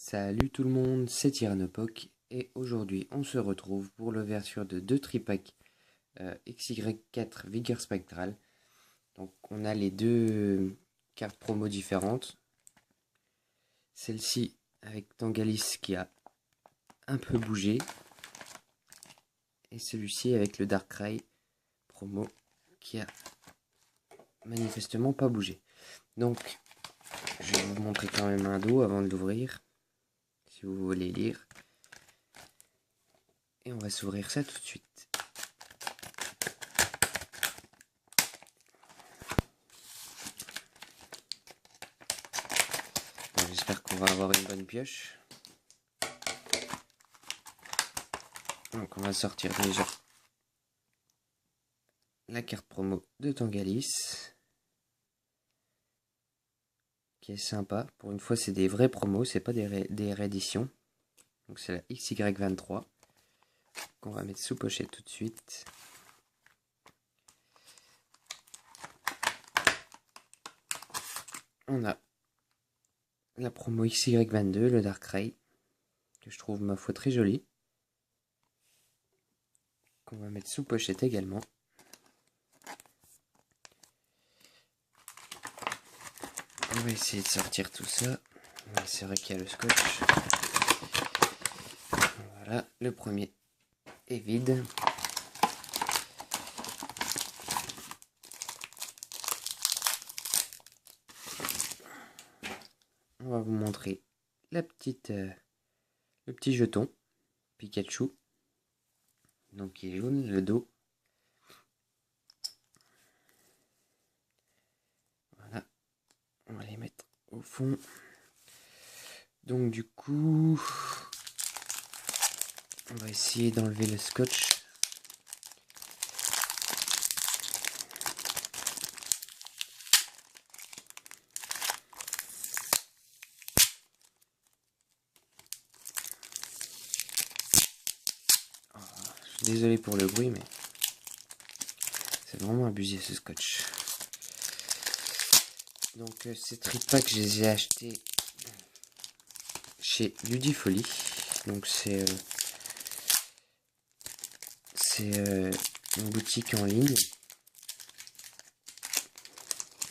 Salut tout le monde, c'est Tyrannopok et aujourd'hui on se retrouve pour l'ouverture de deux tripacks XY4 Vigor Spectral. Donc on a les deux cartes promo différentes. Celle-ci avec Tangalis qui a un peu bougé et celui-ci avec le Darkrai promo qui a manifestement pas bougé. Donc je vais vous montrer quand même un dos avant de l'ouvrir si vous voulez lire. Et on va s'ouvrir ça tout de suite. Bon, j'espère qu'on va avoir une bonne pioche. Donc on va sortir déjà la carte promo de Tangalis, qui est sympa. Pour une fois c'est des vrais promos, c'est pas des rééditions. Donc c'est la XY23 qu'on va mettre sous pochette tout de suite. On a la promo XY22, le Darkrai, que je trouve ma foi très jolie, qu'on va mettre sous pochette également. On va essayer de sortir tout ça. C'est vrai qu'il y a le scotch. Voilà, le premier est vide. On va vous montrer le petit jeton Pikachu. Donc il est jaune, le dos. Voilà, on va les mettre au fond. Donc du coup, on va essayer d'enlever le scotch. Oh, je suis désolé pour le bruit, mais c'est vraiment abusé ce scotch. Donc ces tripacks, je les ai achetés chez Ludifolie. Donc c'est une boutique en ligne.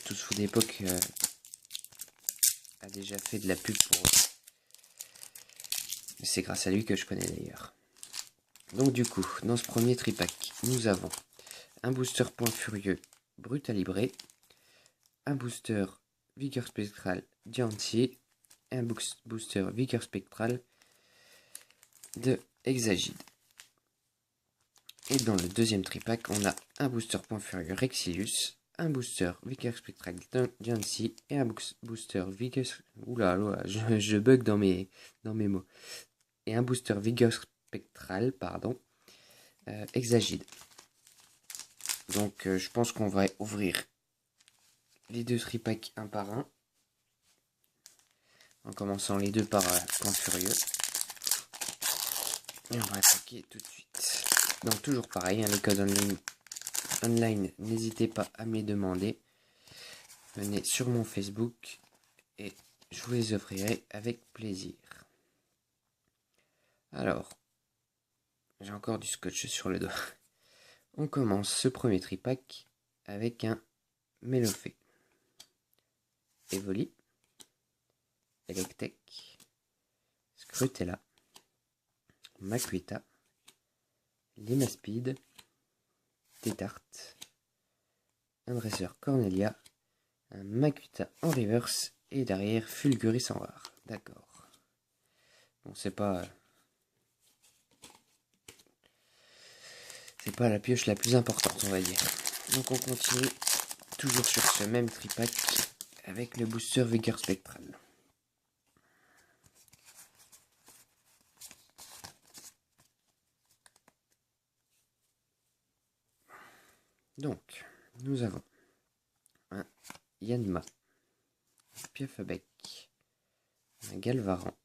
Tout sous d'époque a déjà fait de la pub pour eux. C'est grâce à lui que je connais d'ailleurs. Donc du coup, dans ce premier tripack, nous avons un booster Point Furieux Brutalibré, un booster Vigor Spectral Diancie et un booster Vigor Spectral de Exagide. Et dans le deuxième tripack, on a un booster Point Furieux Rexilius, un booster Vigor Spectral Diancie et un booster Vigor... Oula, je bug dans mes mots. Et un booster Vigor Spectral, Exagide. Donc je pense qu'on va ouvrir les deux tripacks un par un. En commençant les deux par Point Furieux. Et on va attaquer tout de suite. Donc toujours pareil, hein, les codes online, n'hésitez pas à me les demander. Venez sur mon Facebook et je vous les offrirai avec plaisir. Alors, j'ai encore du scotch sur le dos. On commence ce premier tripack avec un Melofée, Evoli, Electek, Scrutella, Makuita, Limaspeed, Tétarte, un dresseur Cornelia, un Makuta en reverse et derrière Fulguris en rare. D'accord. Bon, c'est pas la pioche la plus importante, on va dire. Donc on continue toujours sur ce même tripack avec le booster Vigor Spectral. Donc, nous avons un Yanma, un Piefabec, un Galvaran,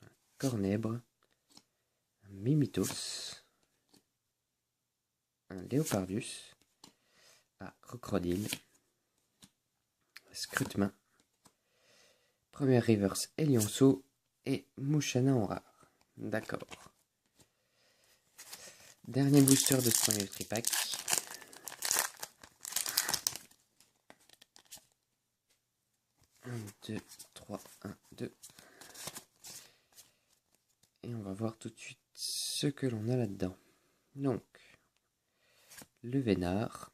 un Cornèbre, un Mimitos, un Léopardus, un Crocodile, un Scrutmain, Première reverse Elionceau et Mouchana en rare. D'accord. Dernier booster de ce premier tripack. Un, 2, 3, 1, 2. Et on va voir tout de suite ce que l'on a là-dedans. Donc, le Vénard,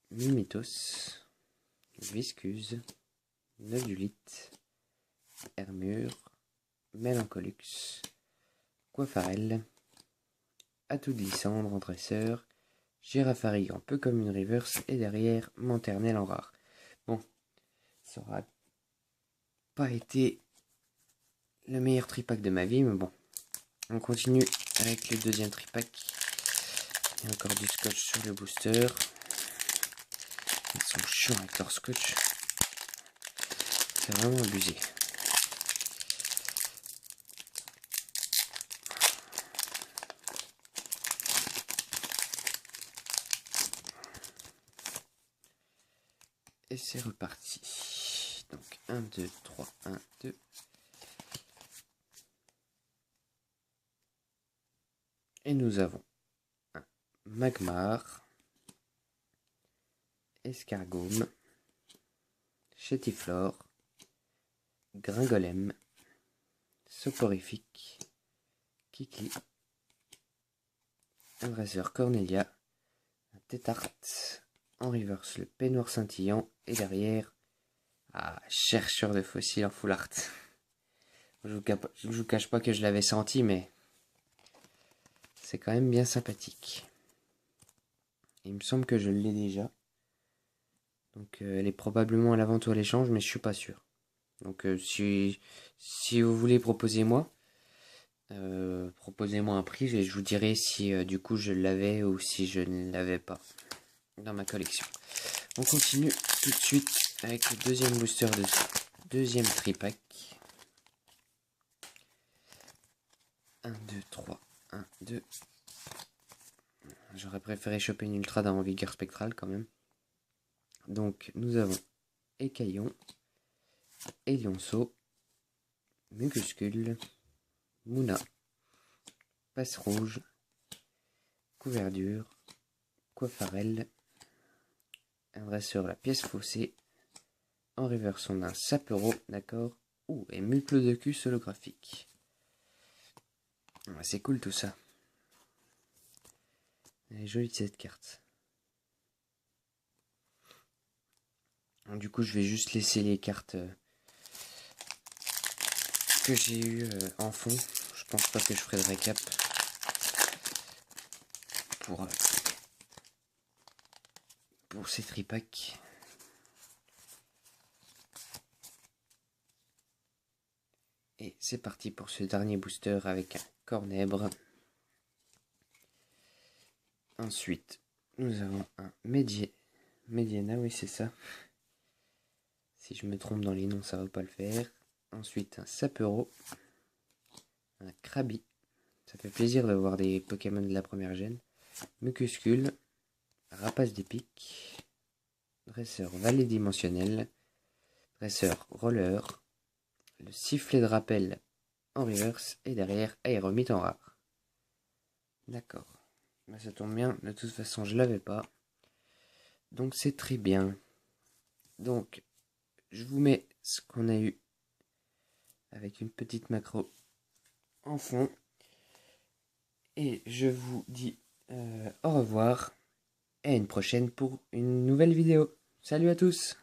Mimitos, Viscuse, Nodulite, Hermure, Mélancolux, Coiffarel, Atout de Lysandre en dresseur, Girafarig en peu comme une reverse et derrière Manternelle en rare. Bon, ça aura pas été le meilleur tripack de ma vie, mais bon. On continue avec le deuxième tripack. Il y a encore du scotch sur le booster. Ils sont chiants avec leur scotch. C'est vraiment abusé. Et c'est reparti. Donc 1, 2, 3, 1, 2. Et nous avons un Magmar, Escargome, Chétiflore, Gringolem, Soporifique, Kikli, un dresseur Cornelia, un Tétarte, en reverse le peignoir scintillant et derrière, chercheur de fossiles en full art. Je vous cache pas que je l'avais senti, mais c'est quand même bien sympathique. Il me semble que je l'ai déjà. Donc elle est probablement à la vente ou à l'échange, mais je suis pas sûr. Donc si vous voulez, proposez-moi un prix et je vous dirai si du coup je l'avais ou si je ne l'avais pas dans ma collection. On continue tout de suite avec le deuxième booster de ce deuxième tripack. 1, 2, 3, 1, 2. J'aurais préféré choper une ultra dans Vigueur Spectrale quand même. Donc nous avons Écaillon, Elionceau, Mucuscule, Mouna, Passe Rouge, Couverdure, Coiffarel, un dresseur la pièce faussée, en reverse on a un Sapero, d'accord, et Muplodocus holographique. C'est cool tout ça. Elle est jolie cette carte. Du coup je vais juste laisser les cartes que j'ai eues en fond. Je pense pas que je ferai de récap pour ces tripacks. Et c'est parti pour ce dernier booster avec un Cornèbre. Ensuite, nous avons un Mediana, oui c'est ça. Si je me trompe dans les noms, ça va pas le faire. Ensuite, un Sapero, un Krabi. Ça fait plaisir de voir des Pokémon de la première gène. Mucuscule, Rapace d'épique, dresseur Vallée dimensionnelle, dresseur Roller, le sifflet de rappel en reverse et derrière Aéromite en rare. D'accord. Bah, ça tombe bien, de toute façon je l'avais pas. Donc c'est très bien. Donc je vous mets ce qu'on a eu avec une petite macro en fond. Et je vous dis au revoir et à une prochaine pour une nouvelle vidéo. Salut à tous!